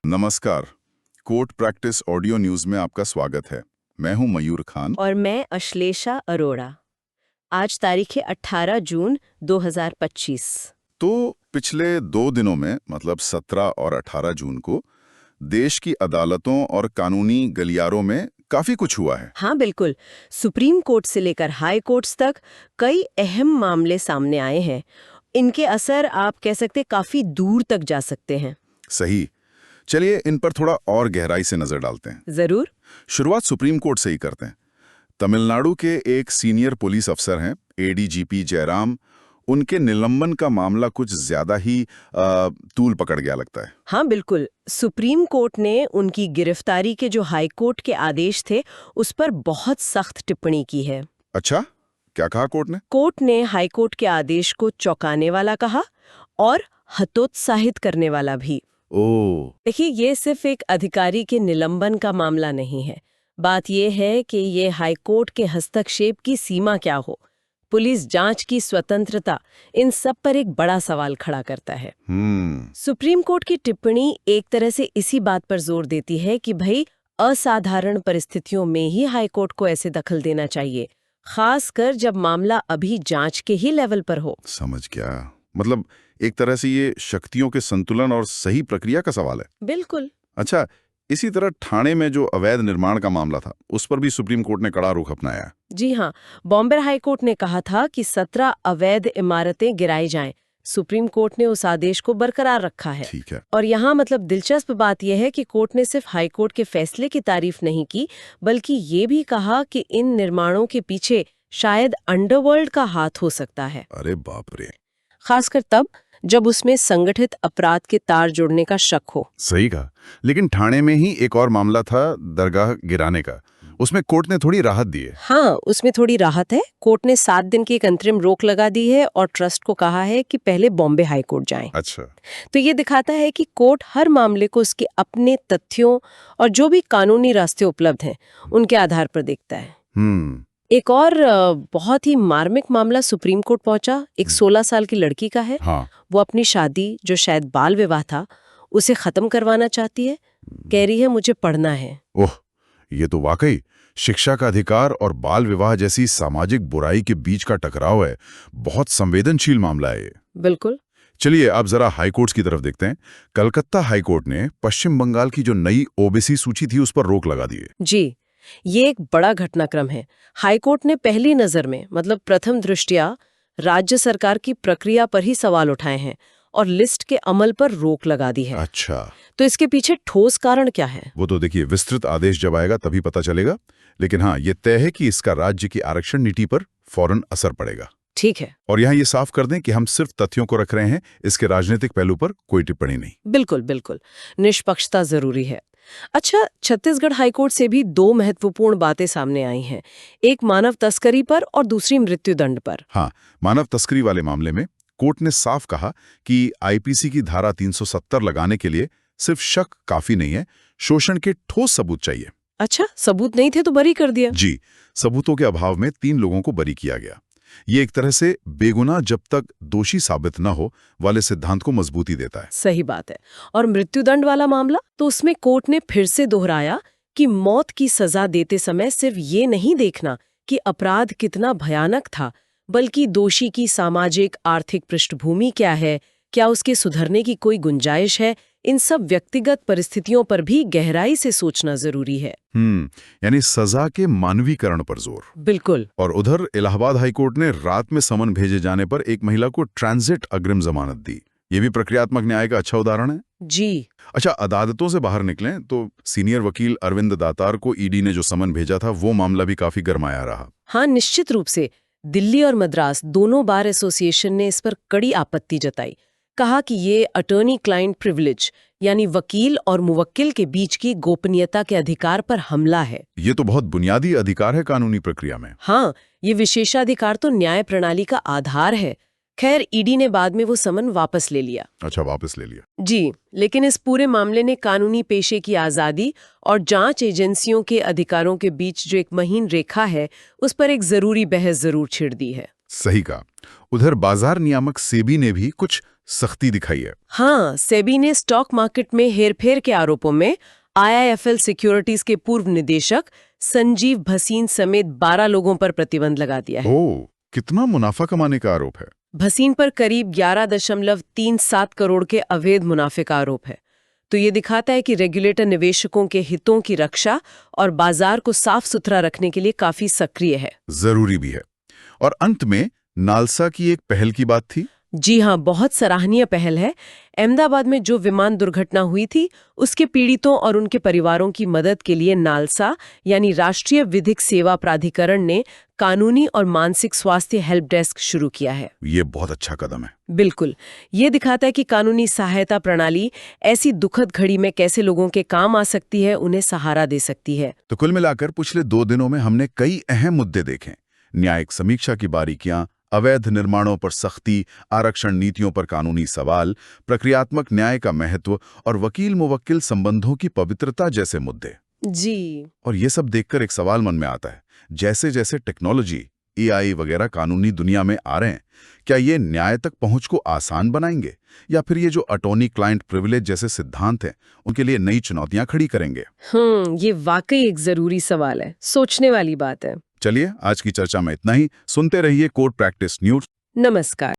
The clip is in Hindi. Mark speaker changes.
Speaker 1: नमस्कार। कोर्ट प्रैक्टिस ऑडियो न्यूज में आपका स्वागत है। मैं हूं मयूर खान।
Speaker 2: और मैं अश्लेषा अरोड़ा। आज तारीख है 18 जून 2025।
Speaker 1: तो पिछले 2 दिनों में मतलब 17 और 18 जून को देश की अदालतों और कानूनी गलियारों में काफी कुछ हुआ है।
Speaker 2: हाँ बिल्कुल, सुप्रीम कोर्ट से लेकर हाई कोर्ट्स तक कई अहम मामले सामने आए हैं। इनके असर आप कह सकते काफी दूर तक जा सकते हैं।
Speaker 1: सही। चलिए इन पर थोड़ा और गहराई से नजर डालते हैं।
Speaker 2: जरूर।
Speaker 1: शुरुआत सुप्रीम कोर्ट से ही करते हैं। तमिलनाडु के एक सीनियर पुलिस अफसर हैं एडीजीपी जयराम। उनके निलंबन का मामला कुछ ज्यादा ही तूल पकड़ गया लगता है।
Speaker 2: हाँ बिल्कुल, सुप्रीम कोर्ट ने उनकी गिरफ्तारी के जो हाई कोर्ट के आदेश थे उस पर बहुत सख्त टिप्पणी की है।
Speaker 1: अच्छा, क्या कहा कोर्ट ने?
Speaker 2: कोर्ट ने हाई कोर्ट के आदेश को चौंकाने वाला कहा और हतोत्साहित करने वाला भी।
Speaker 1: ओह।
Speaker 2: देखिए, ये सिर्फ एक अधिकारी के निलंबन का मामला नहीं है। बात यह है कि ये हाई कोर्ट के हस्तक्षेप की सीमा क्या हो, पुलिस जांच की स्वतंत्रता, इन सब पर एक बड़ा सवाल खड़ा करता है। सुप्रीम कोर्ट की टिप्पणी एक तरह से इसी बात पर जोर देती है कि भाई असाधारण परिस्थितियों में ही हाई कोर्ट को ऐसे दखल देना चाहिए, खासकर जब मामला अभी जांच के ही लेवल पर हो।
Speaker 1: समझ गया। मतलब एक तरह से ये शक्तियों के संतुलन और सही प्रक्रिया का सवाल है।
Speaker 2: बिल्कुल।
Speaker 1: अच्छा, इसी तरह ठाणे में जो अवैध निर्माण का मामला था उस पर भी सुप्रीम कोर्ट ने कड़ा रुख अपनाया।
Speaker 2: जी हाँ, बॉम्बे हाई कोर्ट ने कहा था कि 17 अवैध इमारतें गिराई जाएं। सुप्रीम कोर्ट ने उस आदेश को बरकरार रखा है।
Speaker 1: ठीक है।
Speaker 2: और यहाँ मतलब दिलचस्प बात यह है कि कोर्ट ने सिर्फ हाई कोर्ट के फैसले की तारीफ नहीं की, बल्कि ये भी कहा कि इन निर्माणों के पीछे शायद अंडरवर्ल्ड का हाथ हो सकता है।
Speaker 1: अरे बाप रे।
Speaker 2: खासकर तब जब उसमें संगठित अपराध के तार जोड़ने का शक हो।
Speaker 1: सही कहा। लेकिन ठाणे में ही एक और मामला था दरगाह गिराने का। उसमें कोर्ट ने थोड़ी राहत दी है।
Speaker 2: हाँ, उसमें थोड़ी राहत है। कोर्ट ने 7 दिन की एक अंतरिम रोक लगा दी है और ट्रस्ट को कहा है कि पहले बॉम्बे हाई कोर्ट जाएं।
Speaker 1: अच्छा।
Speaker 2: तो ये दिखाता है कि कोर्ट हर मामले को उसके अपने तथ्यों और जो भी कानूनी रास्ते उपलब्ध हैं उनके आधार पर देखता है। एक और बहुत ही मार्मिक मामला सुप्रीम कोर्ट पहुंचा। एक 16 साल की लड़की का है।
Speaker 1: हाँ।
Speaker 2: वो अपनी शादी, जो शायद बाल विवाह था, उसे खत्म करवाना चाहती है। कह रही है मुझे पढ़ना है।
Speaker 1: ओह, ये तो वाकई शिक्षा का अधिकार और बाल विवाह जैसी सामाजिक बुराई के बीच का टकराव है। बहुत संवेदनशील मामला है ये।
Speaker 2: बिल्कुल।
Speaker 1: चलिए अब जरा हाई कोर्ट्स की तरफ देखते हैं। कलकत्ता हाई कोर्ट ने पश्चिम बंगाल की जो नई ओबीसी सूची थी उस पर रोक लगा दी है।
Speaker 2: जी, ये एक बड़ा घटनाक्रम है। हाईकोर्ट ने पहली नजर में मतलब प्रथम दृष्टया राज्य सरकार की प्रक्रिया पर ही सवाल उठाए हैं और लिस्ट के अमल पर रोक लगा दी है।
Speaker 1: अच्छा।
Speaker 2: तो इसके पीछे ठोस कारण क्या है?
Speaker 1: वो तो देखिए विस्तृत आदेश जब आएगा तभी पता चलेगा। लेकिन हाँ, ये तय है कि इसका राज्य की आरक्षण नीति पर फौरन असर पड़ेगा।
Speaker 2: ठीक है। और
Speaker 1: यहाँ ये साफ कर दें कि हम सिर्फ तथ्यों को रख रहे हैं, इसके राजनीतिक पहलू पर कोई टिप्पणी नहीं।
Speaker 2: बिल्कुल बिल्कुल, निष्पक्षता जरूरी है। अच्छा, छत्तीसगढ़ हाईकोर्ट से भी 2 महत्वपूर्ण बातें सामने आई हैं। एक मानव तस्करी पर और दूसरी मृत्युदंड पर।
Speaker 1: हाँ, मानव तस्करी वाले मामले में कोर्ट ने साफ कहा कि आईपीसी की धारा 370 लगाने के लिए सिर्फ शक काफी नहीं है, शोषण के ठोस सबूत चाहिए।
Speaker 2: अच्छा, सबूत नहीं थे तो बरी कर दिया?
Speaker 1: जी, सबूतों के अभाव में 3 लोगों को बरी किया गया। ये एक तरह से बेगुनाह जब तक दोषी साबित न हो वाले सिद्धांत को मजबूती देता है।
Speaker 2: सही बात है। और मृत्युदंड वाला मामला तो उसमें कोर्ट ने फिर से दोहराया कि मौत की सजा देते समय सिर्फ ये नहीं देखना कि अपराध कितना भयानक था, बल्कि दोषी की सामाजिक आर्थिक पृष्ठभूमि क्या है, क्या उसके सुधरने की कोई गुंजाइश है, इन सब व्यक्तिगत परिस्थितियों पर भी गहराई से सोचना जरूरी है।
Speaker 1: यानी सजा के मानवीकरण पर जोर।
Speaker 2: बिल्कुल।
Speaker 1: और उधर इलाहाबाद हाईकोर्ट ने रात में समन भेजे जाने पर एक महिला को ट्रांजिट अग्रिम जमानत दी। ये भी प्रक्रियात्मक न्याय का अच्छा उदाहरण है।
Speaker 2: जी।
Speaker 1: अच्छा, अदालतों से बाहर निकलें तो सीनियर वकील अरविंद दातार को ईडी ने जो समन भेजा था वो मामला भी काफी गरमाया रहा।
Speaker 2: हाँ, निश्चित रूप से। दिल्ली और मद्रास दोनों बार एसोसिएशन ने इस पर कड़ी आपत्ति जताई। कहा कि ये अटॉर्नी क्लाइंट प्रिविलेज यानी वकील और मुवक्किल के बीच की गोपनीयता के अधिकार पर हमला है।
Speaker 1: ये तो बहुत बुनियादी अधिकार है कानूनी प्रक्रिया में।
Speaker 2: हाँ, ये विशेषाधिकार तो न्याय प्रणाली का आधार है। खैर, ईडी ने बाद में वो समन वापस ले लिया।
Speaker 1: अच्छा, वापस ले लिया।
Speaker 2: जी, लेकिन इस पूरे मामले ने कानूनी पेशे की आजादी और जांच एजेंसियों के अधिकारों के बीच जो एक महीन रेखा है उस पर एक जरूरी बहस जरूर छिड़ दी है।
Speaker 1: सही कहा। उधर बाजार नियामक सेबी ने भी कुछ सख्ती दिखाई है।
Speaker 2: हाँ, सेबी ने स्टॉक मार्केट में हेरफेर के आरोपों में आईआईएफएल सिक्योरिटीज के पूर्व निदेशक संजीव भसीन समेत 12 लोगों पर प्रतिबंध लगा दिया है।
Speaker 1: ओह, कितना मुनाफा कमाने का आरोप है।
Speaker 2: भसीन पर करीब 11.37 करोड़ के अवैध मुनाफे का आरोप है। तो ये दिखाता है कि रेगुलेटर निवेशकों के हितों की रक्षा और बाजार को साफ सुथरा रखने के लिए काफी सक्रिय है।
Speaker 1: जरूरी भी है। और अंत में नालसा की एक पहल की बात थी।
Speaker 2: जी हाँ, बहुत सराहनीय पहल है। अहमदाबाद में जो विमान दुर्घटना हुई थी, उसके पीड़ितों और उनके परिवारों की मदद के लिए नालसा यानी राष्ट्रीय विधिक सेवा प्राधिकरण ने कानूनी और मानसिक स्वास्थ्य हेल्प डेस्क शुरू किया है।
Speaker 1: ये बहुत अच्छा कदम है।
Speaker 2: बिल्कुल, ये दिखाता है कि कानूनी सहायता प्रणाली ऐसी दुखद घड़ी में कैसे लोगों के काम आ सकती है, उन्हें सहारा दे सकती है।
Speaker 1: तो कुल मिलाकर पिछले 2 दिनों में हमने कई अहम मुद्दे देखे। न्यायिक समीक्षा की बारीकियां, अवैध निर्माणों पर सख्ती, आरक्षण नीतियों पर कानूनी सवाल, प्रक्रियात्मक न्याय का महत्व और वकील मुवक्किल संबंधों की पवित्रता जैसे मुद्दे।
Speaker 2: जी।
Speaker 1: और ये सब देखकर एक सवाल मन में आता है, जैसे जैसे टेक्नोलॉजी, एआई वगैरह कानूनी दुनिया में आ रहे हैं, क्या ये न्याय तक पहुंच को आसान बनाएंगे या फिर ये जो अटॉर्नी क्लाइंट प्रिविलेज जैसे सिद्धांत हैं, उनके लिए नई चुनौतियां खड़ी करेंगे?
Speaker 2: ये वाकई एक जरूरी सवाल है, सोचने वाली बात है।
Speaker 1: चलिए, आज की चर्चा में इतना ही। सुनते रहिए कोर्ट प्रैक्टिस न्यूज।
Speaker 2: नमस्कार।